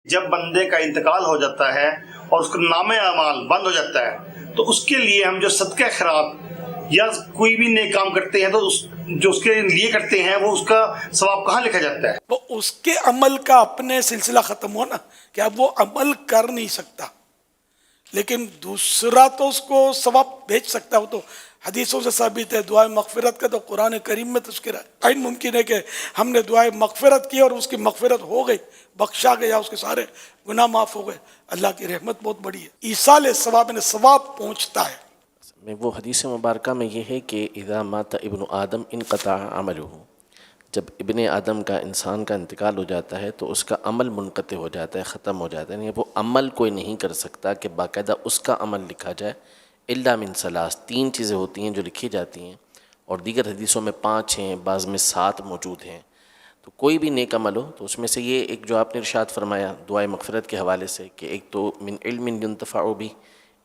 جب بندے کا انتقال ہو جاتا ہے اور اس کا نام اعمال بند ہو جاتا ہے تو اس کے لیے ہم جو صدقہ خیرات یا کوئی بھی نیک کام کرتے ہیں تو جو اس کے لیے کرتے ہیں وہ اس کا ثواب کہاں لکھا جاتا ہے؟ وہ اس کے عمل کا اپنے سلسلہ ختم ہو نا کہ اب وہ عمل کر نہیں سکتا، لیکن دوسرا تو اس کو ثواب بھیج سکتا ہے. وہ تو حدیثوں سے ثابت ہے. دعائے مغفرت کا تو قرآن کریم میں تذکرہ ہے. ممکن ہے کہ ہم نے دعائے مغفرت کی اور اس کی مغفرت ہو گئی، بخشا گیا، اس کے سارے گناہ معاف ہو گئے. اللہ کی رحمت بہت بڑی ہے. ایصال ثواب میں ثواب پہنچتا ہے. میں وہ حدیث مبارکہ میں یہ ہے کہ اذا مات ابن آدم انقطع عملہ، جب ابن آدم کا، انسان کا انتقال ہو جاتا ہے تو اس کا عمل منقطع ہو جاتا ہے، ختم ہو جاتا ہے. یعنی وہ عمل کوئی نہیں کر سکتا کہ باقاعدہ اس کا عمل لکھا جائے. الا من ثلاث، 3 چیزیں ہوتی ہیں جو لکھی جاتی ہیں، اور دیگر حدیثوں میں 5 ہیں، بعض میں 7 موجود ہیں. تو کوئی بھی نیک عمل ہو تو اس میں سے یہ ایک جو آپ نے ارشاد فرمایا دعائے مغفرت کے حوالے سے، کہ ایک تو من علم ينتفع به،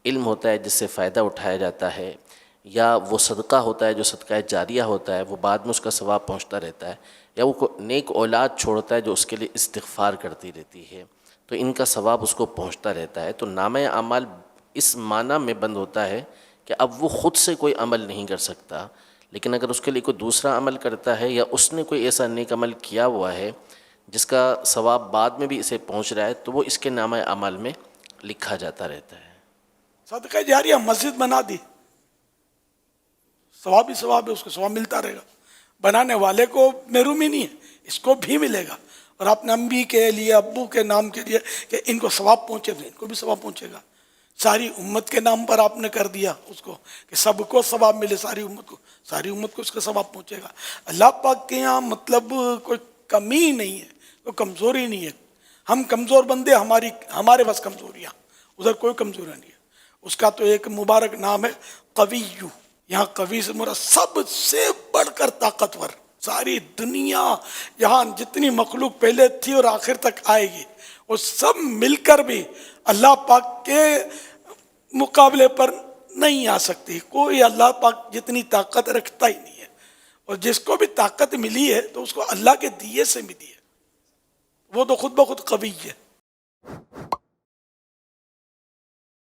علم ہوتا ہے جس سے فائدہ اٹھایا جاتا ہے، یا وہ صدقہ ہوتا ہے جو صدقہ جاریہ ہوتا ہے، وہ بعد میں اس کا ثواب پہنچتا رہتا ہے، یا وہ نیک اولاد چھوڑتا ہے جو اس کے لیے استغفار کرتی رہتی ہے، تو ان کا ثواب اس کو پہنچتا رہتا ہے. تو نامہ اعمال اس معنی میں بند ہوتا ہے کہ اب وہ خود سے کوئی عمل نہیں کر سکتا، لیکن اگر اس کے لیے کوئی دوسرا عمل کرتا ہے یا اس نے کوئی ایسا نیک عمل کیا ہوا ہے جس کا ثواب بعد میں بھی اسے پہنچ رہا ہے، تو وہ اس کے نامہ اعمال میں لکھا جاتا رہتا ہے. صدقہ جاریہ، مسجد بنا دی، ثواب ہی ثواب ہے، اس کو ثواب ملتا رہے گا. بنانے والے کو محرومی نہیں ہے، اس کو بھی ملے گا. اور اپنے امی کے لیے، ابو کے نام کے لیے کہ ان کو ثواب پہنچے تو ان کو بھی ثواب پہنچے گا. ساری امت کے نام پر آپ نے کر دیا اس کو کہ سب کو ثواب ملے، ساری امت کو اس کا ثواب پہنچے گا. اللہ پاک کے یہاں مطلب کوئی کمی نہیں ہے، کوئی کمزوری نہیں ہے. ہم کمزور بندے، ہمارے بس کمزوریاں، ادھر کوئی کمزوری نہیں ہے. اس کا تو ایک مبارک نام ہے قویو. یہاں قوی سے مراد سب سے بڑھ کر طاقتور. ساری دنیا یہاں جتنی مخلوق پہلے تھی اور آخر تک آئے گی، وہ سب مل کر بھی اللہ پاک کے مقابلے پر نہیں آ سکتی. کوئی اللہ پاک جتنی طاقت رکھتا ہی نہیں ہے. اور جس کو بھی طاقت ملی ہے تو اس کو اللہ کے دیے سے ملی ہے. وہ تو خود بخود قوی ہے.